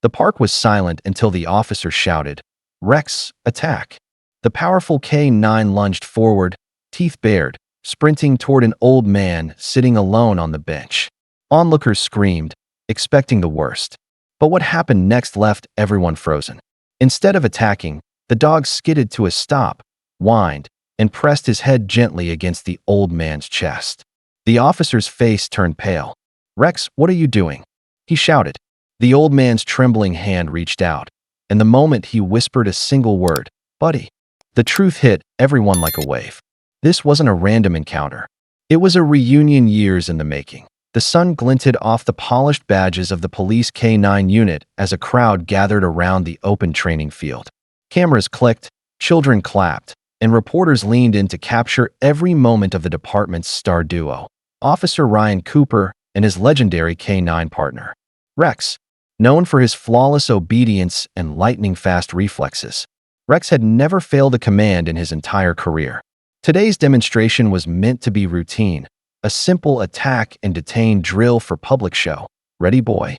The park was silent until the officer shouted, "Rex, attack!" The powerful K9 lunged forward, teeth bared, sprinting toward an old man sitting alone on the bench. Onlookers screamed, expecting the worst. But what happened next left everyone frozen. Instead of attacking, the dog skidded to a stop, whined, and pressed his head gently against the old man's chest. The officer's face turned pale. "Rex, what are you doing?" he shouted. The old man's trembling hand reached out, and the moment he whispered a single word, "Buddy." The truth hit everyone like a wave. This wasn't a random encounter. It was a reunion years in the making. The sun glinted off the polished badges of the police K9 unit as a crowd gathered around the open training field. Cameras clicked, children clapped, and reporters leaned in to capture every moment of the department's star duo, Officer Ryan Cooper and his legendary K9 partner, Rex. Known for his flawless obedience and lightning-fast reflexes, Rex had never failed a command in his entire career. Today's demonstration was meant to be routine, a simple attack and detain drill for public show. "Ready, boy?"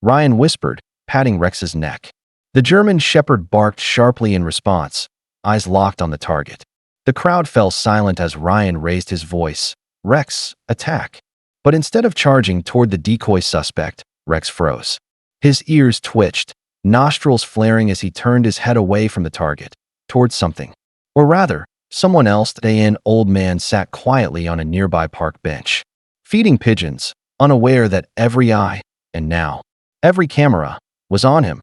Ryan whispered, patting Rex's neck. The German Shepherd barked sharply in response, eyes locked on the target. The crowd fell silent as Ryan raised his voice, "Rex, attack!" But instead of charging toward the decoy suspect, Rex froze. His ears twitched, nostrils flaring as he turned his head away from the target, towards something. Or rather, someone else. An old man sat quietly on a nearby park bench, feeding pigeons, unaware that every eye, and now, every camera, was on him.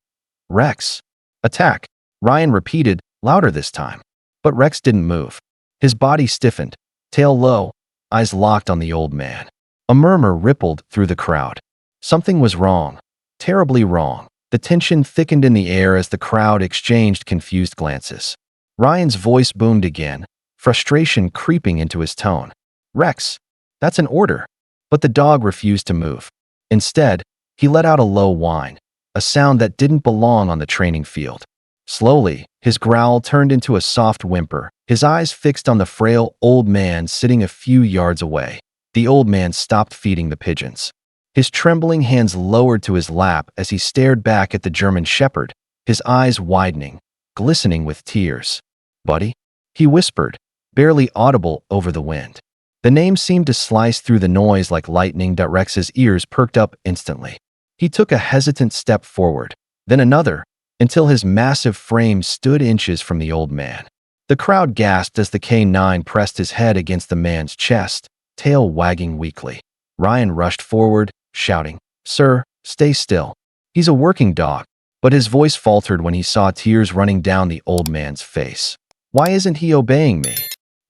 "Rex, attack!" Ryan repeated, louder this time. But Rex didn't move. His body stiffened, tail low, eyes locked on the old man. A murmur rippled through the crowd. Something was wrong. Terribly wrong. The tension thickened in the air as the crowd exchanged confused glances. Ryan's voice boomed again, frustration creeping into his tone. "Rex, that's an order." But the dog refused to move. Instead, he let out a low whine, a sound that didn't belong on the training field. Slowly, his growl turned into a soft whimper, his eyes fixed on the frail old man sitting a few yards away. The old man stopped feeding the pigeons. His trembling hands lowered to his lap as he stared back at the German Shepherd, his eyes widening, glistening with tears. "Buddy?" he whispered, barely audible over the wind. The name seemed to slice through the noise like lightning. Rex's ears perked up instantly. He took a hesitant step forward, then another, until his massive frame stood inches from the old man. The crowd gasped as the K9 pressed his head against the man's chest, tail wagging weakly. Ryan rushed forward, shouting, "Sir, stay still. He's a working dog." But his voice faltered when he saw tears running down the old man's face. "Why isn't he obeying me?"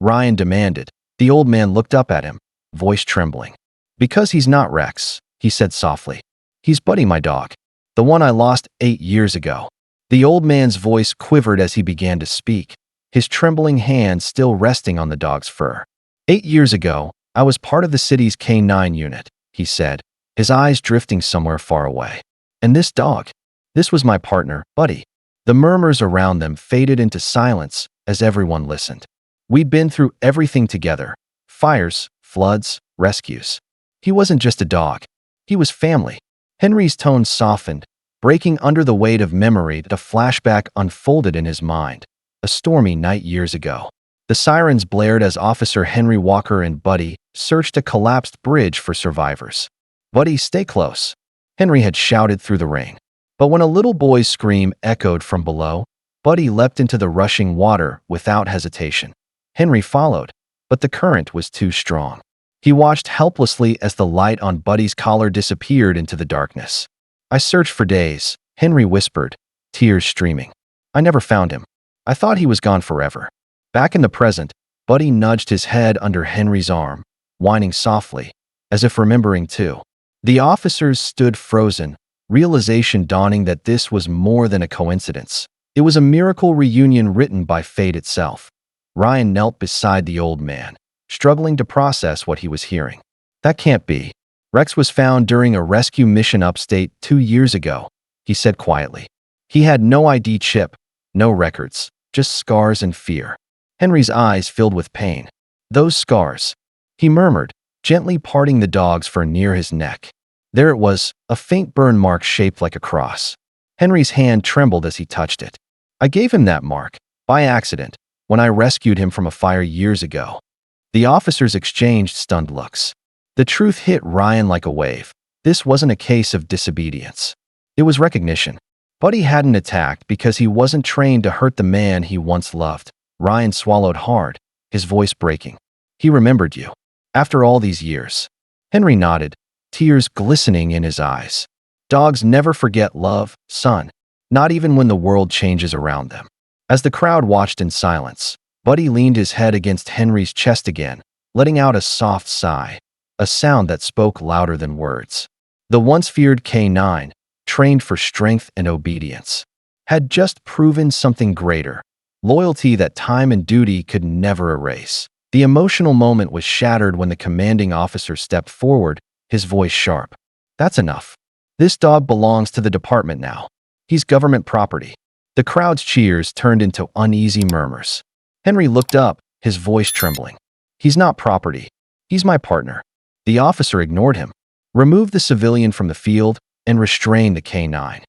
Ryan demanded. The old man looked up at him, voice trembling. "Because he's not Rex," he said softly. "He's Buddy, my dog. The one I lost 8 years ago." The old man's voice quivered as he began to speak, his trembling hand still resting on the dog's fur. "8 years ago, I was part of the city's K9 unit," he said, his eyes drifting somewhere far away. "And this dog, this was my partner, Buddy." The murmurs around them faded into silence as everyone listened. "We'd been through everything together. Fires, floods, rescues. He wasn't just a dog. He was family." Henry's tone softened, breaking under the weight of memory. A flashback unfolded in his mind. A stormy night years ago. The sirens blared as Officer Henry Walker and Buddy searched a collapsed bridge for survivors. "Buddy, stay close," Henry had shouted through the rain. But when a little boy's scream echoed from below, Buddy leapt into the rushing water without hesitation. Henry followed, but the current was too strong. He watched helplessly as the light on Buddy's collar disappeared into the darkness. "I searched for days," Henry whispered, tears streaming. "I never found him. I thought he was gone forever." Back in the present, Buddy nudged his head under Henry's arm, whining softly, as if remembering too. The officers stood frozen, realization dawning that this was more than a coincidence. It was a miracle reunion written by fate itself. Ryan knelt beside the old man, struggling to process what he was hearing. "That can't be. Rex was found during a rescue mission upstate 2 years ago," he said quietly. "He had no ID chip, no records, just scars and fear." Henry's eyes filled with pain. "Those scars," he murmured, gently parting the dog's fur near his neck. There it was, a faint burn mark shaped like a cross. Henry's hand trembled as he touched it. I gave him that mark, by accident, when I rescued him from a fire years ago. The officers exchanged stunned looks. The truth hit Ryan like a wave. This wasn't a case of disobedience. It was recognition. Buddy hadn't attacked because he wasn't trained to hurt the man he once loved. Ryan swallowed hard, his voice breaking. He remembered you. After all these years. Henry nodded, tears glistening in his eyes. Dogs never forget love, son. Not even when the world changes around them. As the crowd watched in silence, Buddy leaned his head against Henry's chest again, letting out a soft sigh, a sound that spoke louder than words. The once feared K9, trained for strength and obedience, had just proven something greater, loyalty that time and duty could never erase. The emotional moment was shattered when the commanding officer stepped forward, his voice sharp. That's enough. This dog belongs to the department now. He's government property. The crowd's cheers turned into uneasy murmurs. Henry looked up, his voice trembling. He's not property. He's my partner. The officer ignored him, removed the civilian from the field, and restrained the K9.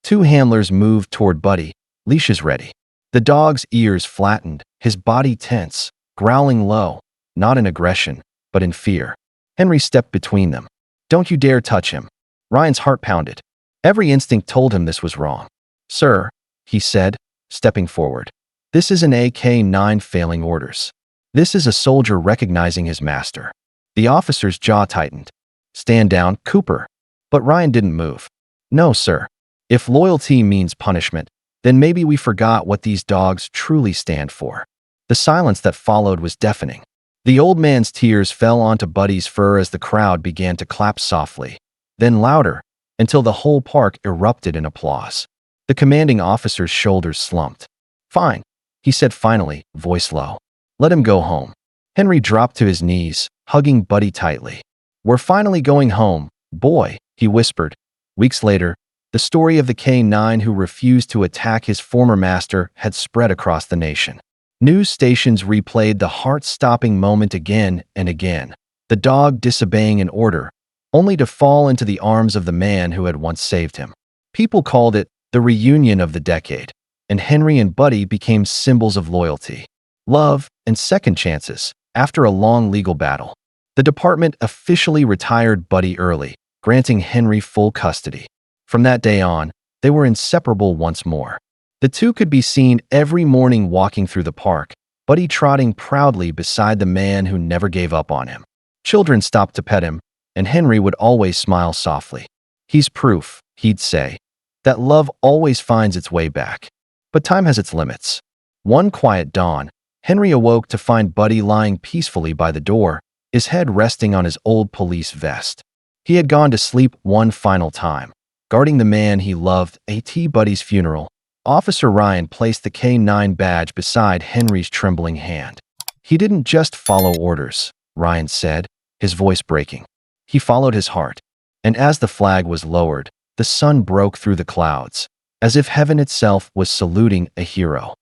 Two handlers moved toward Buddy, leashes ready. The dog's ears flattened, his body tense, growling low, not in aggression, but in fear. Henry stepped between them. Don't you dare touch him. Ryan's heart pounded. Every instinct told him this was wrong. Sir, he said, stepping forward. This is an AK-9 failing orders. This is a soldier recognizing his master. The officer's jaw tightened. Stand down, Cooper. But Ryan didn't move. No, sir. If loyalty means punishment, then maybe we forgot what these dogs truly stand for. The silence that followed was deafening. The old man's tears fell onto Buddy's fur as the crowd began to clap softly, then louder, until the whole park erupted in applause. The commanding officer's shoulders slumped. Fine, he said finally, voice low. Let him go home. Henry dropped to his knees, hugging Buddy tightly. We're finally going home, boy, he whispered. Weeks later, the story of the K9 who refused to attack his former master had spread across the nation. News stations replayed the heart-stopping moment again and again, the dog disobeying an order, only to fall into the arms of the man who had once saved him. People called it the reunion of the decade, and Henry and Buddy became symbols of loyalty, love, and second chances. After a long legal battle, the department officially retired Buddy early, granting Henry full custody. From that day on, they were inseparable once more. The two could be seen every morning walking through the park, Buddy trotting proudly beside the man who never gave up on him. Children stopped to pet him, and Henry would always smile softly. He's proof, he'd say, that love always finds its way back. But time has its limits. One quiet dawn, Henry awoke to find Buddy lying peacefully by the door, his head resting on his old police vest. He had gone to sleep one final time, guarding the man he loved. At Buddy's funeral, Officer Ryan placed the K9 badge beside Henry's trembling hand. He didn't just follow orders, Ryan said, his voice breaking. He followed his heart. And as the flag was lowered, the sun broke through the clouds, as if heaven itself was saluting a hero.